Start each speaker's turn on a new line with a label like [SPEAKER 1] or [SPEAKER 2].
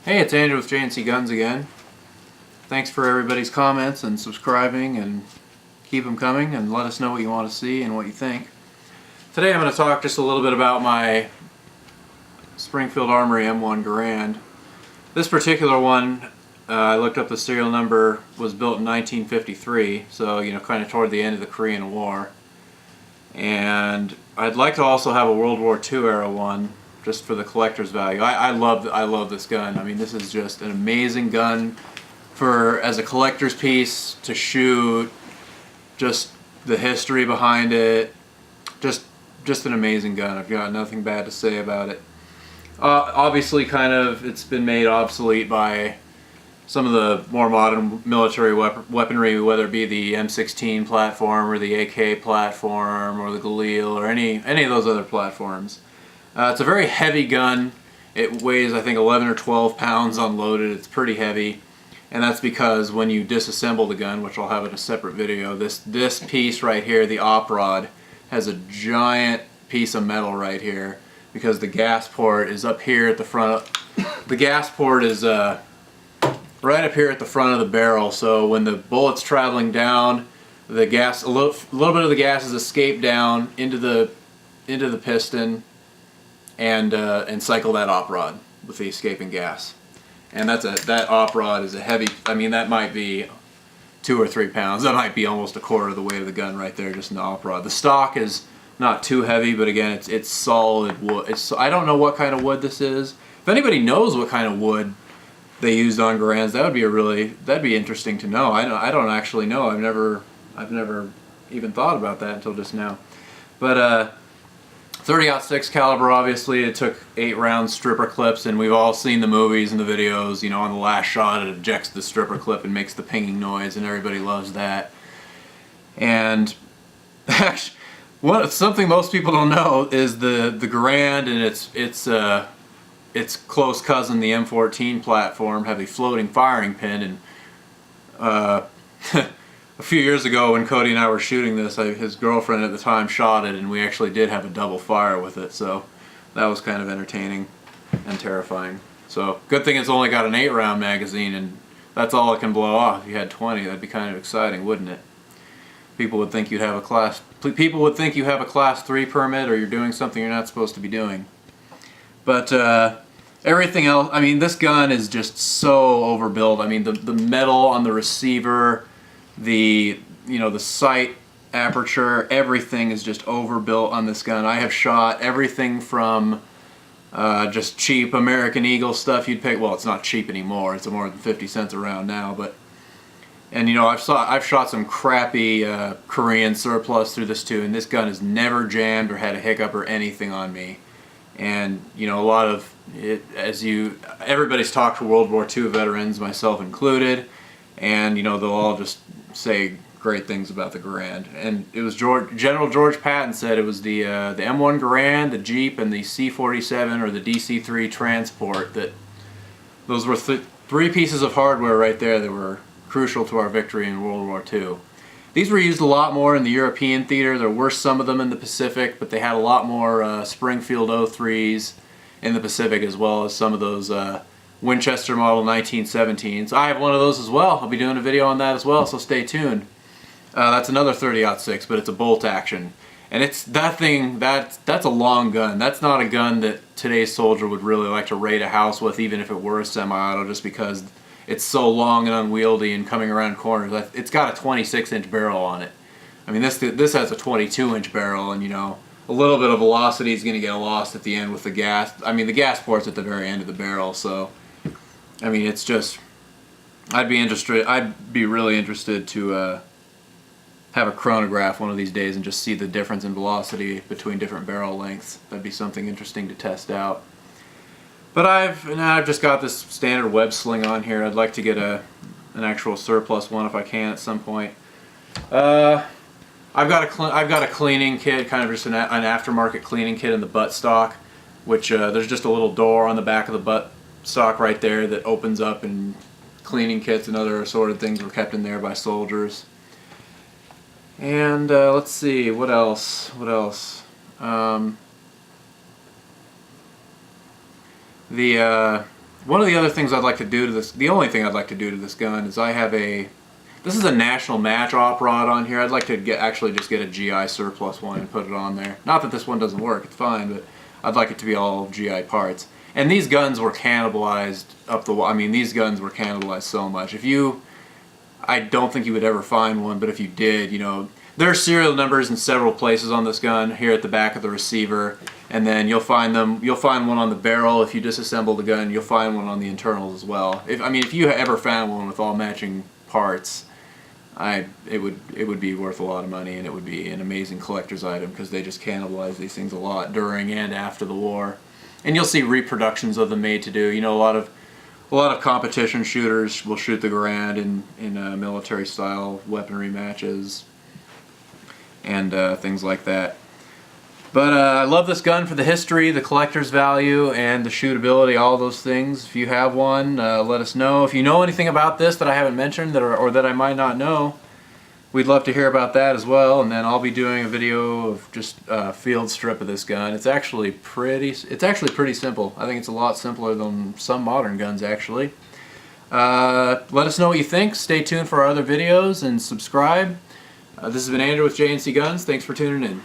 [SPEAKER 1] Hey, it's Andrew with J&C Guns again. Thanks for everybody's comments and subscribing, and keep them coming and let us know what you want to see and what you think. Today I'm going to talk just a little bit about my Springfield Armory M1 Garand. This particular one, I looked up the serial number, was built in 1953, so kind of toward the end of the Korean War. And I'd like to also have a World War II era one, just for the collector's value. I love this gun. I mean, this is just an amazing gun as a collector's piece to shoot. Just the history behind it. Just an amazing gun. I've got nothing bad to say about it. Obviously, it's been made obsolete by some of the more modern military weaponry, whether it be the M16 platform or the AK platform or the Galil or any of those other platforms. It's a very heavy gun. It weighs, I think, 11 or 12 pounds unloaded. It's pretty heavy, and that's because when you disassemble the gun, which I'll have in a separate video, this piece right here, the op rod, has a giant piece of metal right here because the gas port is up here at the front. The gas port is right up here at the front of the barrel, so when the bullet's traveling down, the gas, a little bit of the gas is escaped down into the piston and cycle that op rod with the escaping gas. And that op rod is a heavy, I mean, that might be 2 or 3 pounds. That might be almost a quarter of the weight of the gun right there, just in the op rod. The stock is not too heavy, but again, it's solid wood. I don't know what kind of wood this is. If anybody knows what kind of wood they used on Garands, that'd be interesting to know. I don't actually know. I've never even thought about that until just now. But 30-06 caliber, obviously. It took 8-round stripper clips, and we've all seen the movies and the videos. On the last shot, it ejects the stripper clip and makes the pinging noise, and everybody loves that. And actually, something most people don't know is the Garand and its close cousin, the M14 platform, have a floating firing pin. And a few years ago, when Cody and I were shooting this, his girlfriend at the time shot it, and we actually did have a double fire with it, so that was kind of entertaining and terrifying. So good thing it's only got an 8-round magazine, and that's all it can blow off. If you had 20, that'd be kind of exciting, wouldn't it? People would think you have a class 3 permit, or you're doing something you're not supposed to be doing. But everything else, I mean, this gun is just so overbuilt. I mean, the metal on the receiver, the sight aperture, everything is just overbuilt on this gun. I have shot everything from just cheap American Eagle stuff you'd pay. Well, it's not cheap anymore. It's more than 50 cents a round now. And I've shot some crappy Korean surplus through this too, and this gun has never jammed or had a hiccup or anything on me. And a lot of it, everybody's talked to World War II veterans, myself included, and they'll all just say great things about the Garand. And it was General George Patton said it was the M1 Garand, the Jeep, and the C-47 or the DC-3 transport, that those were 3 pieces of hardware right there that were crucial to our victory in World War II. These were used a lot more in the European theater. There were some of them in the Pacific, but they had a lot more Springfield 03s in the Pacific, as well as some of those Winchester model 1917s. I have one of those as well. I'll be doing a video on that as well, so stay tuned. That's another 30-06, but it's a bolt action. And that's a long gun. That's not a gun that today's soldier would really like to raid a house with, even if it were a semi-auto, just because it's so long and unwieldy and coming around corners. It's got a 26-inch barrel on it. I mean, this has a 22-inch barrel, and a little bit of velocity is going to get lost at the end with the gas. I mean, the gas port's at the very end of the barrel, so I mean, it's just, I'd be really interested to have a chronograph one of these days and just see the difference in velocity between different barrel lengths. That'd be something interesting to test out. But I've just got this standard web sling on here. I'd like to get an actual surplus one if I can at some point. I've got a cleaning kit, kind of just an aftermarket cleaning kit in the butt stock, which there's just a little door on the back of the butt stock right there that opens up, and cleaning kits and other assorted things were kept in there by soldiers. And let's see, what else? The One of the other things I'd like to do to this, the only thing I'd like to do to this gun is I have this is a national match op rod on here. I'd like to actually just get a GI surplus one and put it on there. Not that this one doesn't work, it's fine, but I'd like it to be all GI parts. And these guns were cannibalized up the wall. I mean, these guns were cannibalized so much. I don't think you would ever find one, but if you did, you know, there are serial numbers in several places on this gun, here at the back of the receiver, and then you'll find one on the barrel. If you disassemble the gun, you'll find one on the internals as well. If you ever found one with all matching parts, it would be worth a lot of money, and it would be an amazing collector's item, because they just cannibalize these things a lot during and after the war. And you'll see reproductions of them made to do. You know, a lot of competition shooters will shoot the Garand in military style weaponry matches and things like that. But I love this gun for the history, the collector's value, and the shootability, all those things. If you have one, let us know. If you know anything about this that I haven't mentioned or that I might not know, we'd love to hear about that as well. And then I'll be doing a video of just a field strip of this gun. It's actually pretty simple. I think it's a lot simpler than some modern guns, actually. Let us know what you think. Stay tuned for our other videos and subscribe. This has been Andrew with J&C Guns. Thanks for tuning in.